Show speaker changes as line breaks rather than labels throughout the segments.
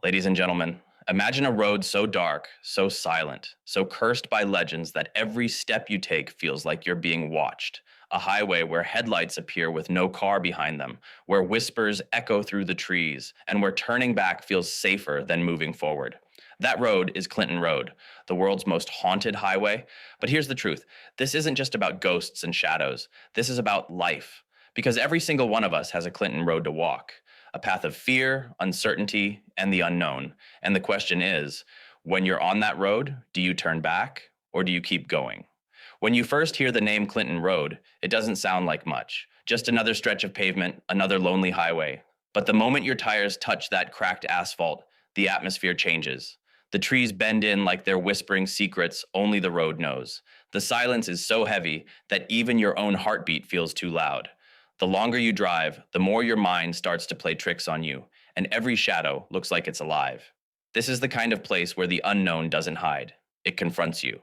Ladies and gentlemen, imagine a road so dark, so silent, so cursed by legends that every step you take feels like you're being watched. A highway where headlights appear with no car behind them, where whispers echo through the trees, and where turning back feels safer than moving forward. That road is Clinton Road, the world's most haunted highway. But here's the truth, this isn't just about ghosts and shadows, this is about life. Because every single one of us has a Clinton Road to walk, a path of fear, uncertainty, and the unknown. And the question is, when you're on that road, do you turn back or do you keep going? When you first hear the name Clinton Road, it doesn't sound like much. Just another stretch of pavement, another lonely highway. But the moment your tires touch that cracked asphalt, the atmosphere changes. The trees bend in like they're whispering secrets only the road knows. The silence is so heavy that even your own heartbeat feels too loud. The longer you drive, the more your mind starts to play tricks on you, and every shadow looks like it's alive. This is the kind of place where the unknown doesn't hide, it confronts you.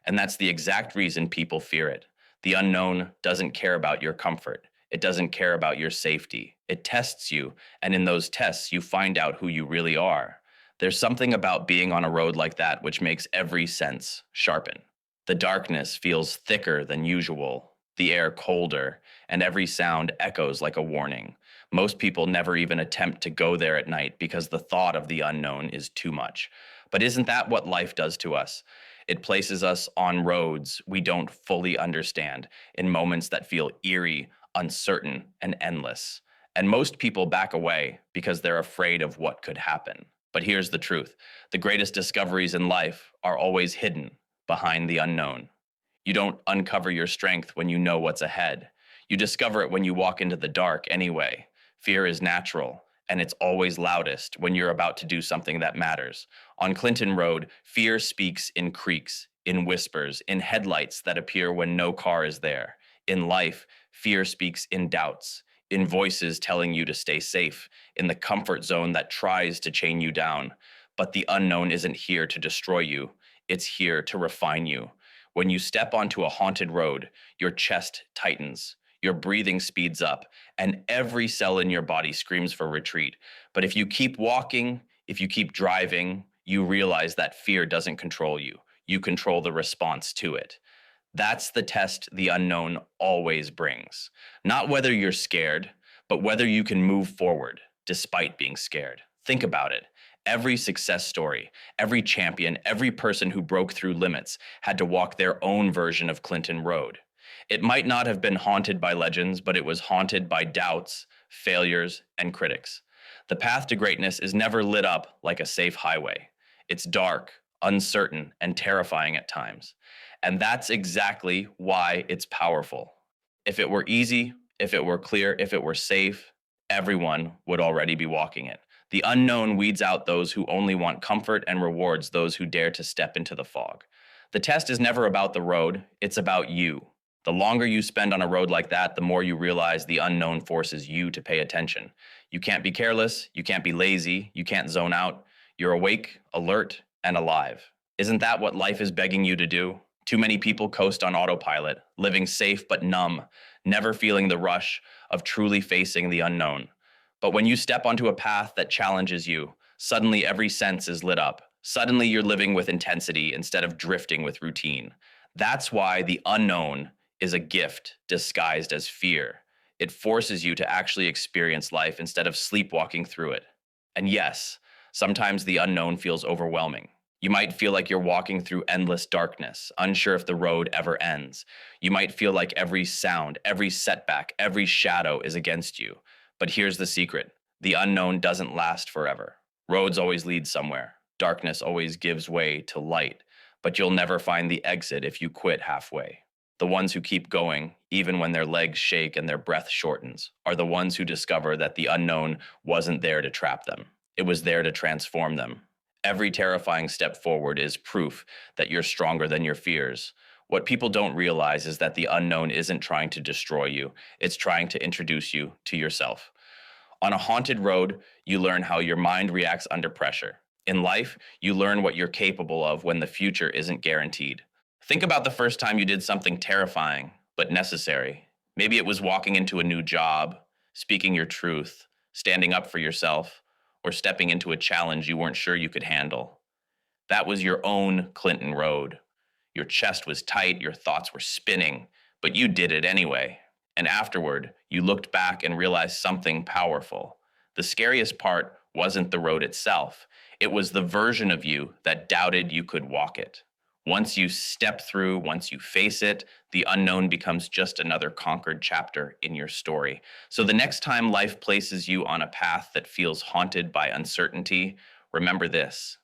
And that's the exact reason people fear it. The unknown doesn't care about your comfort, it doesn't care about your safety. It tests you, and in those tests, you find out who you really are. There's something about being on a road like that which makes every sense sharpen. The darkness feels thicker than usual, the air colder, and every sound echoes like a warning. Most people never even attempt to go there at night because the thought of the unknown is too much. But isn't that what life does to us? It places us on roads we don't fully understand, in moments that feel eerie, uncertain, and endless. And most people back away because they're afraid of what could happen. But here's the truth, the greatest discoveries in life are always hidden behind the unknown. You don't uncover your strength when you know what's ahead. You discover it when you walk into the dark anyway. Fear is natural, and it's always loudest when you're about to do something that matters. On Clinton Road, fear speaks in creaks, in whispers, in headlights that appear when no car is there. In life, fear speaks in doubts, in voices telling you to stay safe, in the comfort zone that tries to chain you down. But the unknown isn't here to destroy you, it's here to refine you. When you step onto a haunted road, your chest tightens, your breathing speeds up, and every cell in your body screams for retreat. But if you keep walking, if you keep driving, you realize that fear doesn't control you. You control the response to it. That's the test the unknown always brings. Not whether you're scared, but whether you can move forward despite being scared. Think about it. Every success story, every champion, every person who broke through limits had to walk their own version of Clinton Road. It might not have been haunted by legends, but it was haunted by doubts, failures, and critics. The path to greatness is never lit up like a safe highway. It's dark, uncertain, and terrifying at times. And that's exactly why it's powerful. If it were easy, if it were clear, if it were safe, everyone would already be walking it. The unknown weeds out those who only want comfort and rewards those who dare to step into the fog. The test is never about the road, it's about you. The longer you spend on a road like that, the more you realize the unknown forces you to pay attention. You can't be careless, you can't be lazy, you can't zone out. You're awake, alert, and alive. Isn't that what life is begging you to do? Too many people coast on autopilot, living safe but numb, never feeling the rush of truly facing the unknown. But when you step onto a path that challenges you, suddenly every sense is lit up. Suddenly you're living with intensity instead of drifting with routine. That's why the unknown is a gift disguised as fear. It forces you to actually experience life instead of sleepwalking through it. And yes, sometimes the unknown feels overwhelming. You might feel like you're walking through endless darkness, unsure if the road ever ends. You might feel like every sound, every setback, every shadow is against you. But here's the secret. The unknown doesn't last forever. Roads always lead somewhere. Darkness always gives way to light. But you'll never find the exit if you quit halfway. The ones who keep going, even when their legs shake and their breath shortens, are the ones who discover that the unknown wasn't there to trap them. It was there to transform them. Every terrifying step forward is proof that you're stronger than your fears. What people don't realize is that the unknown isn't trying to destroy you, it's trying to introduce you to yourself. On a haunted road, you learn how your mind reacts under pressure. In life, you learn what you're capable of when the future isn't guaranteed. Think about the first time you did something terrifying, but necessary. Maybe it was walking into a new job, speaking your truth, standing up for yourself, or stepping into a challenge you weren't sure you could handle. That was your own Clinton Road. Your chest was tight, your thoughts were spinning, but you did it anyway. And afterward, you looked back and realized something powerful. The scariest part wasn't the road itself, it was the version of you that doubted you could walk it. Once you step through, once you face it, the unknown becomes just another conquered chapter in your story. So the next time life places you on a path that feels haunted by uncertainty, remember this: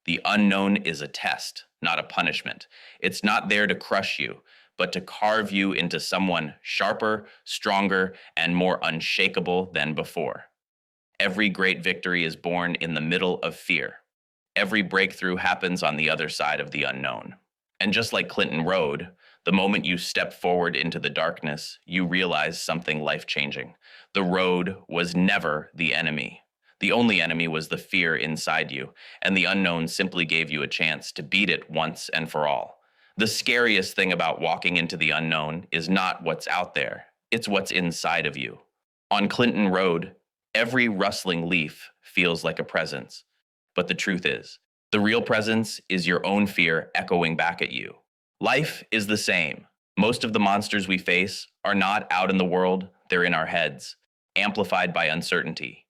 the unknown is a test, not a punishment. It's not there to crush you, but to carve you into someone sharper, stronger, and more unshakable than before. Every great victory is born in the middle of fear. Every breakthrough happens on the other side of the unknown. And just like Clinton Road, the moment you step forward into the darkness, you realize something life changing. The road was never the enemy. The only enemy was the fear inside you, and the unknown simply gave you a chance to beat it once and for all. The scariest thing about walking into the unknown is not what's out there, it's what's inside of you. On Clinton Road, every rustling leaf feels like a presence. But the truth is, the real presence is your own fear echoing back at you. Life is the same. Most of the monsters we face are not out in the world, they're in our heads, amplified by uncertainty.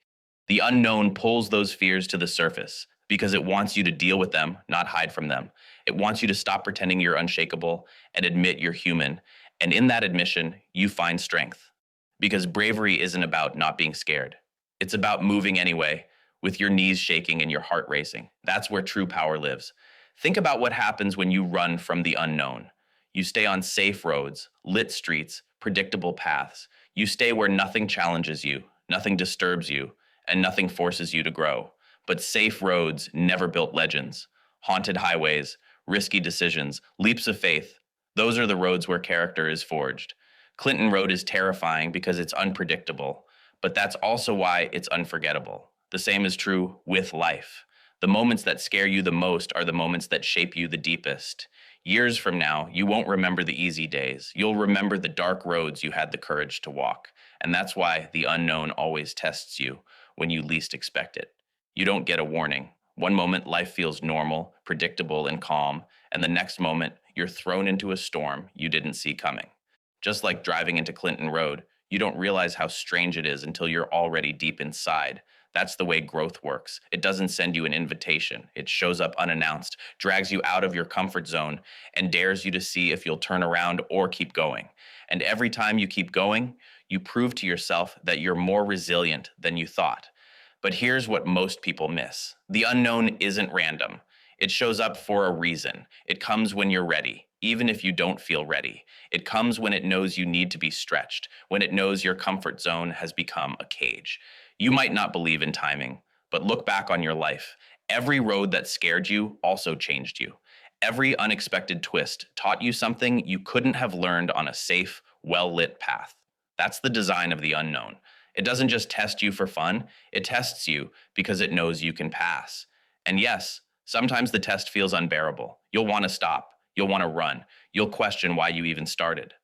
The unknown pulls those fears to the surface because it wants you to deal with them, not hide from them. It wants you to stop pretending you're unshakable and admit you're human. And in that admission, you find strength. Because bravery isn't about not being scared. It's about moving anyway, with your knees shaking and your heart racing. That's where true power lives. Think about what happens when you run from the unknown. You stay on safe roads, lit streets, predictable paths. You stay where nothing challenges you, nothing disturbs you, and nothing forces you to grow. But safe roads never built legends. Haunted highways, risky decisions, leaps of faith. Those are the roads where character is forged. Clinton Road is terrifying because it's unpredictable, but that's also why it's unforgettable. The same is true with life. The moments that scare you the most are the moments that shape you the deepest. Years from now, you won't remember the easy days. You'll remember the dark roads you had the courage to walk. And that's why the unknown always tests you when you least expect it. You don't get a warning. One moment, life feels normal, predictable, and calm, and the next moment, you're thrown into a storm you didn't see coming. Just like driving into Clinton Road, you don't realize how strange it is until you're already deep inside. That's the way growth works. It doesn't send you an invitation. It shows up unannounced, drags you out of your comfort zone, and dares you to see if you'll turn around or keep going. And every time you keep going, you prove to yourself that you're more resilient than you thought. But here's what most people miss: the unknown isn't random. It shows up for a reason. It comes when you're ready, even if you don't feel ready. It comes when it knows you need to be stretched, when it knows your comfort zone has become a cage. You might not believe in timing, but look back on your life. Every road that scared you also changed you. Every unexpected twist taught you something you couldn't have learned on a safe, well-lit path. That's the design of the unknown. It doesn't just test you for fun, it tests you because it knows you can pass. And yes, sometimes the test feels unbearable. You'll want to stop. You'll want to run. You'll question why you even started.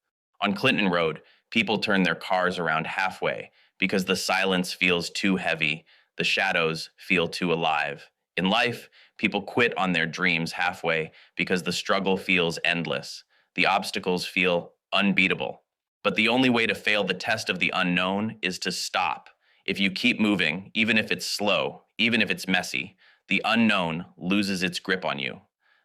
On Clinton Road, people turn their cars around halfway because the silence feels too heavy, the shadows feel too alive. In life, people quit on their dreams halfway because the struggle feels endless. The obstacles feel unbeatable. But the only way to fail the test of the unknown is to stop. If you keep moving, even if it's slow, even if it's messy, the unknown loses its grip on you.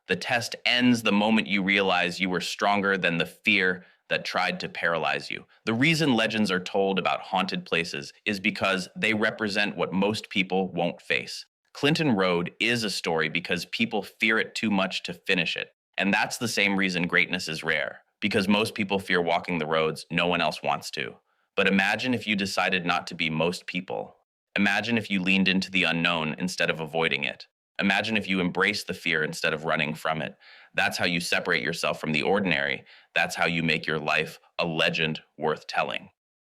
The test ends the moment you realize you were stronger than the fear that tried to paralyze you. The reason legends are told about haunted places is because they represent what most people won't face. Clinton Road is a story because people fear it too much to finish it. And that's the same reason greatness is rare, because most people fear walking the roads no one else wants to. But imagine if you decided not to be most people. Imagine if you leaned into the unknown instead of avoiding it. Imagine if you embraced the fear instead of running from it. That's how you separate yourself from the ordinary. That's how you make your life a legend worth telling.